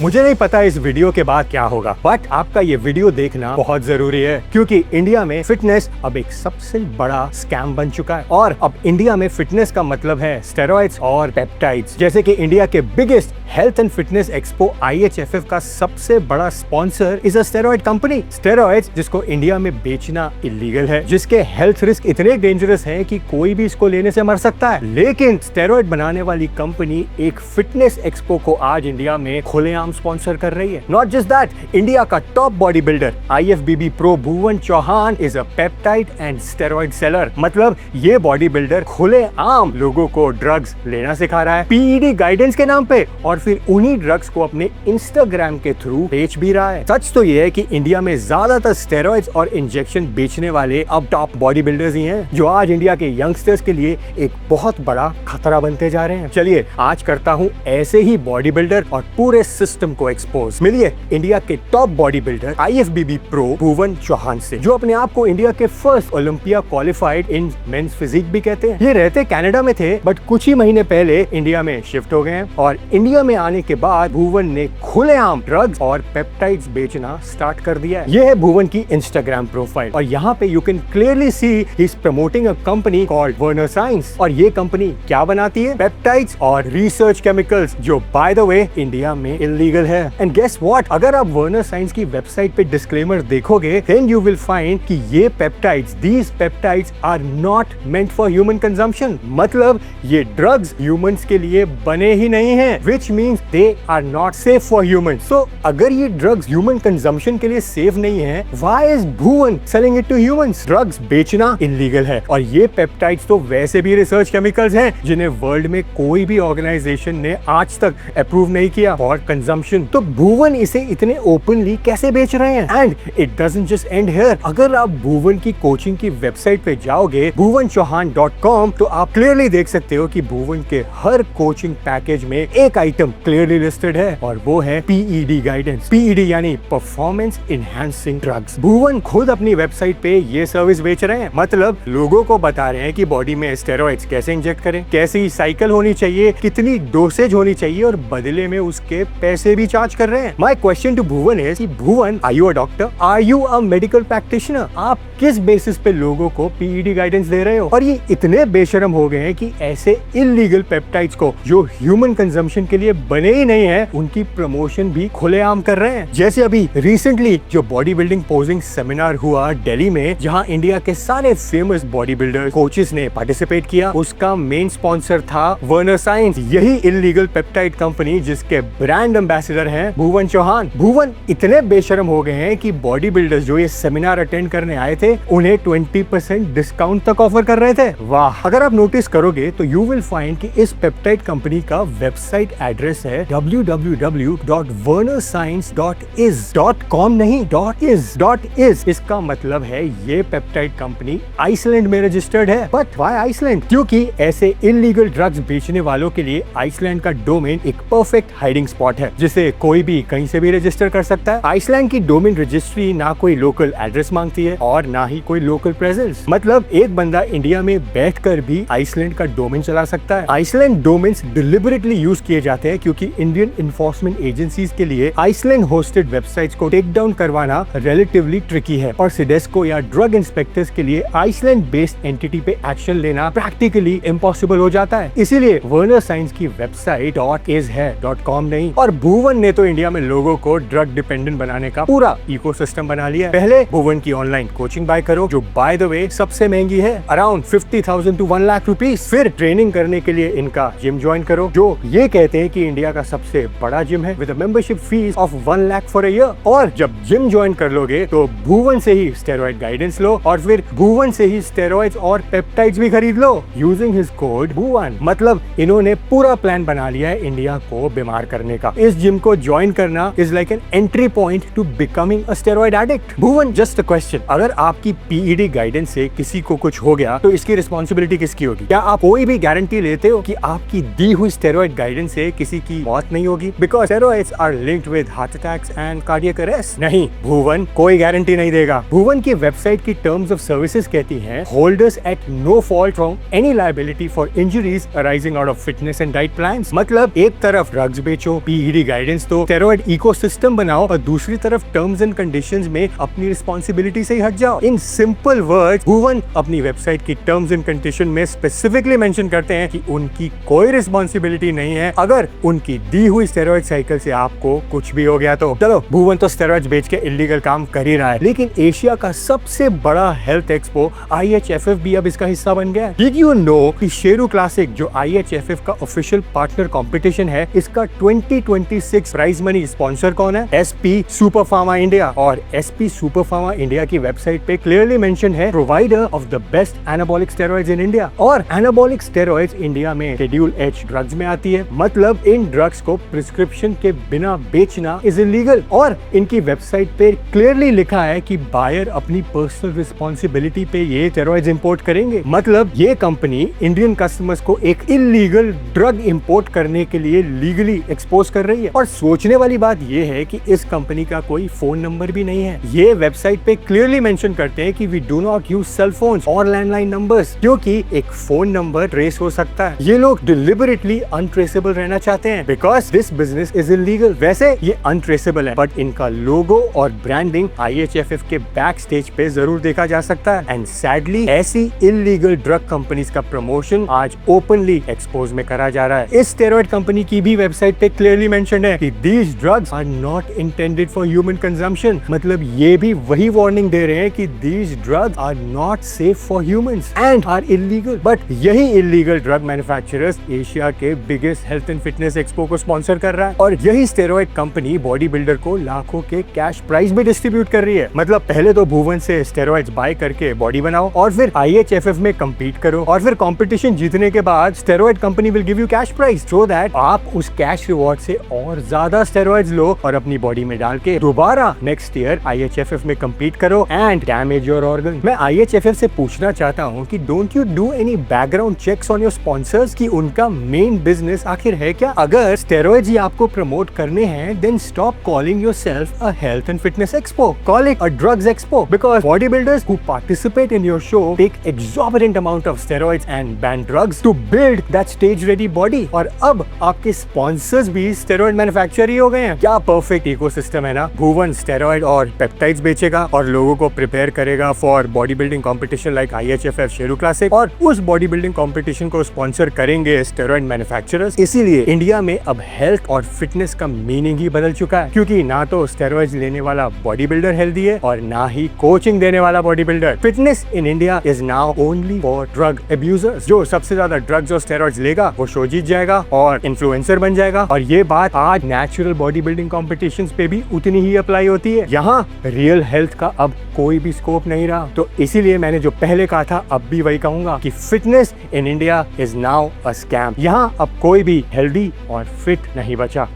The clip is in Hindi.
मुझे नहीं पता इस वीडियो के बाद क्या होगा, बट आपका ये वीडियो देखना बहुत जरूरी है क्योंकि इंडिया में फिटनेस अब एक सबसे बड़ा स्कैम बन चुका है। और अब इंडिया में फिटनेस का मतलब है स्टेरॉइड्स और पेप्टाइड्स। जैसे कि इंडिया के biggest health and fitness expo IHFF का सबसे बड़ा sponsor is a steroid company. Steroids जिसको इंडिया में बेचना इलीगल है, जिसके हेल्थ रिस्क इतने डेंजरस हैं कि कोई भी इसको लेने से मर सकता है। लेकिन स्टेरॉइड बनाने वाली कंपनी एक फिटनेस एक्सपो को आज इंडिया में खुलेआम स्पॉन्सर कर रही है। नॉट जस्ट दैट, इंडिया का top body builder IFBB pro Bhuvan Chauhan is a peptide and steroid seller. मतलब ये बॉडी बिल्डर खुलेआम लोगों को ड्रग्स लेना सिखा रहा है PED गाइडेंस के नाम पे, और फिर उन्हीं ड्रग्स को अपने इंस्टाग्राम के थ्रू बेच भी रहा है। सच तो ये है कि इंडिया में ज्यादातर स्टेरॉइड्स और इंजेक्शन बेचने वाले अब टॉप बॉडी बिल्डर्स ही हैं, जो आज इंडिया के यंगस्टर्स के लिए एक बहुत बड़ा खतरा बनते जा रहे हैं। चलिए आज करता हूँ ऐसे ही बॉडी बिल्डर और पूरे सिस्टम को एक्सपोज। मिलिए इंडिया के top body builder IFBB pro Bhuvan Chauhan से, जो अपने आप को इंडिया के first Olympia qualified in men's physique भी कहते हैं। ये रहते कनाडा में थे, बट कुछ ही महीने पहले इंडिया में शिफ्ट हो गए हैं। और इंडिया में आने के बाद भुवन ने खुलेआम ड्रग्स और पेप्टाइड्स बेचना स्टार्ट कर दिया है। ये है भुवन की इंस्टाग्राम प्रोफाइल, और यहाँ पे you can clearly see he is promoting a company called Werner Science. और ये कंपनी क्या बनाती है? पेप्टाइड्स और रिसर्च केमिकल्स, जो बाय द वे इंडिया में इलीगल है। एंड गेस व्हाट, अगर आप वर्नर साइंस की वेबसाइट पे डिस्क्लेमर देखोगे, देन यू विल फाइंड कि ये peptides, these peptides are not meant for human consumption. मतलब ये ड्रग्स ह्यूमंस के लिए बने ही नहीं हैं, which means they are not safe for humans. So अगर ये ड्रग्स ह्यूमन कंजम्पशन के लिए सेफ नहीं है, why is Bhuvan selling it to humans? Drugs बेचना इलीगल है, और ये पेप्टाइड्स तो वैसे भी रिसर्च केमिकल्स हैं जिन्हें वर्ल्ड में कोई भी ऑर्गेनाइजेशन ने आज तक अप्रूव नहीं किया फॉर कंजम्पशन। तो भुवन इसे इतने ओपनली कैसे बेच रहे हैं? And it doesn't just and here. अगर आप भुवन की कोचिंग की वेबसाइट पे जाओगे bhuvanchauhan.com, तो आप क्लियरली देख सकते हो कि भुवन के हर कोचिंग पैकेज में एक आइटम क्लियरली लिस्टेड है, और वो है PED गाइडेंस। PED यानी परफॉर्मेंस एनहांसिंग ड्रग्स। भुवन खुद अपनी वेबसाइट पे ये सर्विस बेच रहे हैं। मतलब लोगों को बता रहे हैं कि बॉडी में स्टेरॉइड्स कैसे इंजेक्ट करें, कैसी साइकिल होनी चाहिए, कितनी डोसेज होनी चाहिए, और बदले में उसके पैसे भी चार्ज कर रहे हैं। My question to Bhuvan is, Bhuvan, are you a doctor? Are you a medical practitioner? आप किस बेसिस पे लोगों को PED गाइडेंस दे रहे हो? और ये इतने बेशरम हो गए हैं कि ऐसे इलीगल पेप्टाइड्स को, जो ह्यूमन कंजम्पशन के लिए बने ही नहीं है, उनकी प्रमोशन भी खुलेआम कर रहे हैं। जैसे अभी रिसेंटली जो बॉडी बिल्डिंग पोजिंग सेमिनार हुआ दिल्ली में, जहां इंडिया के सारे फेमस बॉडी बिल्डर कोचेस ने पार्टिसिपेट किया, उसका मेन स्पॉन्सर था वर्नर साइंस, यही इलीगल पेप्टाइड कंपनी जिसके ब्रांड एम्बेसडर हैं भुवन चौहान। भुवन इतने बेशरम हो गए हैं कि बॉडी बिल्डर्स जो ये सेमिनार अटेंड करने आए थे, उन्हें 20% डिस्काउंट तक ऑफर कर रहे थे। वाह! अगर आप नोटिस करोगे तो यू विल फाइंड कि इस पेप्टाइड कंपनी का वेबसाइट एड्रेस है www.wernerscience.is.com, नहीं .is. इसका मतलब है ये पेप्टाइड कंपनी आइसलैंड में रजिस्टर्ड है। But why Iceland? क्योंकि ऐसे इलीगल ड्रग्स बेचने वालों के लिए आइसलैंड का डोमेन एक परफेक्ट हाइडिंग स्पॉट है, जिसे कोई भी कहीं से भी रजिस्टर कर सकता है। आइसलैंड की डोमेन रजिस्ट्री ना कोई लोकल एड्रेस मांगती है और ना ही कोई लोकल प्रेजेंस। मतलब एक बंदा इंडिया में बैठकर भी आइसलैंड का डोमेन चला सकता है। आइसलैंड डोमेन्स डिलिबरेटली यूज किए जाते हैं क्योंकि इंडियन इन्फोर्समेंट एजेंसीज के लिए आइसलैंड होस्टेड वेबसाइट्स को टेक डाउन करवाना रिलेटिवली ट्रिकी है, और सिडेस्को या ड्रग इंस्पेक्टर्स के लिए आइसलैंड बेस्ड एंटिटी पे एक्शन लेना प्रैक्टिकली इम्पॉसिबल हो जाता है। इसीलिए वर्नर साइंस की वेबसाइट .is है, .com नहीं। और भुवन ने तो इंडिया में लोगों को ड्रग डिपेंडेंट बनाने का पूरा इकोसिस्टम बना लिया है। पहले भुवन की ऑनलाइन कोचिंग बाय करो, जो बाय द वे सबसे महंगी है, अराउंड 50,000 to 1 लाख रुपीज। फिर ट्रेनिंग करने के लिए इनका जिम ज्वाइन करो, जो ये कहते हैं कि इंडिया का सबसे बड़ा जिम है, with a membership fees of 1 lakh for a year. और जब जिम ज्वाइन कर लोगे तो भुवन से ही स्टेरॉइड गाइडेंस लो, और फिर भुवन से ही स्टेरॉइड्स और पेप्टाइड्स भी खरीद लो यूजिंग हिज कोड भुवन। मतलब इन्होंने पूरा प्लान बना लिया है इंडिया को बीमार करने का। इस जिम को ज्वाइन करना is like an entry point two becoming a steroid addict. Bhuvan, just a question, अगर आपकी PED गाइडेंस से किसी को कुछ हो गया तो इसकी रिस्पॉन्सिबिलिटी किसकी होगी? क्या आप कोई भी गारंटी लेते हो कि आपकी दी हुई स्टेरॉइड गाइडेंस से किसी की मौत नहीं होगी? Because steroids are linked with heart attacks and cardiac arrest. नहीं, भुवन कोई गारंटी नहीं देगा। भुवन की वेबसाइट की टर्म्स ऑफ सर्विसेज कहती हैं, holders at no fault from any liability for injuries arising out of fitness and diet plans. मतलब एक तरफ ड्रग्स बेचो, PED गाइडेंस तो स्टेरॉइड इकोसिस्टम बनाओ और दूसरी तरफ टर्म्स एंड कंडीशंस में अपनी रिस्पॉन्सिबिलिटी से ही हट जाओ। इन सिंपल वर्ड्स भुवन अपनी वेबसाइट की टर्म्स एंड कंडीशन में स्पेसिफिकली मेंशन करते हैं कि उनकी कोई रिस्पॉन्सिबिलिटी नहीं है अगर उनकी दी हुई स्टेरॉइड साइकिल से आपको कुछ भी हो गया तो। चलो भुवन तो स्टेरॉइड्स बेच के इलीगल काम कर ही रहा है, लेकिन एशिया का सबसे बड़ा हेल्थ एक्सपो IHFF भी अब इसका हिस्सा बन गया है। डिड यू नो कि शेरू क्लासिक जो IHFF का ऑफिशियल पार्टनर कंपटीशन है, इसका 2026 प्राइज मनी स्पॉन्सर कौन है? SP super pharma India. और SP सुपर फार्मा इंडिया की वेबसाइट पे क्लियरली मेंशन है provider of the best anabolic steroids in India. और एनाबॉलिक स्टेरॉइड्स इंडिया में शेड्यूल H ड्रग्स में आती है, मतलब इन ड्रग्स को प्रिस्क्रिप्शन के बिना बेचना इज इलीगल। और इनकी वेबसाइट पे क्लियरली लिखा है कि बायर अपनी पर्सनल रिस्पॉन्सिबिलिटी पे ये स्टेरॉइड्स इंपोर्ट करेंगे, मतलब ये कंपनी इंडियन कस्टमर्स को एक इलीगल ड्रग इंपोर्ट करने के लिए लीगली एक्सपोज कर रही है। और सोचने वाली बात ये है कि इस कंपनी का कोई फोन नंबर भी नहीं है। ये वेबसाइट पे क्लियरली मेंशन करते हैं कि we do not use cell phones और लैंडलाइन नंबर्स, क्योंकि एक फोन नंबर ट्रेस हो सकता है। ये लोग डिलिबरेटली अनट्रेसेबल रहना चाहते हैं because this business is illegal. वैसे ये अनट्रेसेबल है, बट इनका लोगो और ब्रांडिंग IHFF के बैक स्टेज पे जरूर देखा जा सकता है। एंड सैडली ऐसी इलीगल ड्रग कंपनीज का प्रमोशन आज ओपनली एक्सपोज में करा जा रहा है। इस स्टेरॉइड कंपनी की भी वेबसाइट पे क्लियरली मेंशन्ड है कि these drugs are not intended for human consumption, मतलब ये भी वही वार्निंग दे रहे हैं कि these drugs are not safe for humans and are illegal. But यही इलीगल ड्रग मैन्युफैक्चरर्स एशिया के biggest health and fitness expo को स्पॉन्सर कर रहा है, और यही स्टेरॉइड कंपनी बॉडी बिल्डर को लाखों के कैश प्राइज भी डिस्ट्रीब्यूट कर रही है। मतलब पहले तो भुवन से स्टेरॉइड्स बाय करके बॉडी बनाओ और फिर IHFF में compete करो, और फिर कंपटीशन जीतने के बाद steroid company will give you cash prize so that आप उस कैश रिवॉर्ड से और ज्यादा स्टेरॉइड्स लो और अपनी बॉडी में डाल के दोबारा नेक्स्ट ईयर IHFF में compete करो एंड डैमेज योर ऑर्गन। मैं IHFF से पूछना चाहता हूँ कि don't you do any background checks on your sponsors कि उनका मेन बिजनेस आखिर है क्या? अगर स्टेरॉइड्स ही आपको प्रमोट करने हैं then stop calling yourself a health and fitness expo, call it a drugs expo, because bodybuilders who participate in your show take exorbitant amount of steroids and banned drugs to build that stage ready body। और अब आपके स्पॉन्सर्स भी स्टेरॉइड मैन्युफैक्चरर ही हो गए हैं। क्या परफेक्ट इकोसिस्टम है ना। भुवन स्टेरॉइड और पेप्टाइड्स बेचेगा और लोगों को प्रिपेयर करेगा for body building competition like IHFF Sheru classic, और उस बॉडी बिल्डिंग कॉम्पिटिशन को स्पॉन्सर करेंगे स्टेरॉइड मैन्युफैक्चरर्स। इसीलिए इंडिया में अब हेल्थ और फिटनेस का मीनिंग ही बदल चुका है, क्योंकि ना तो स्टेरॉइड्स लेने वाला बॉडी बिल्डर हेल्दी है और ना ही कोचिंग देने वाला body builder. Fitness in India is now only for drug abusers. जो सबसे ज्यादा ड्रग्स और स्टेरॉइड्स लेगा वो शो जीत जाएगा और इन्फ्लुएंसर बन जाएगा। और ये बात आज नेचुरल बॉडी बिल्डिंग कॉम्पिटिशंस पे भी उतनी ही अप्लाई होती है। यहाँ रियल हेल्थ का अब कोई भी स्कोप नहीं रहा। तो इसीलिए मैंने जो पहले कहा था अब भी वही कहूंगा कि fitness in India is now a scam. यहाँ अब कोई भी हेल्दी और फिट नहीं बचा।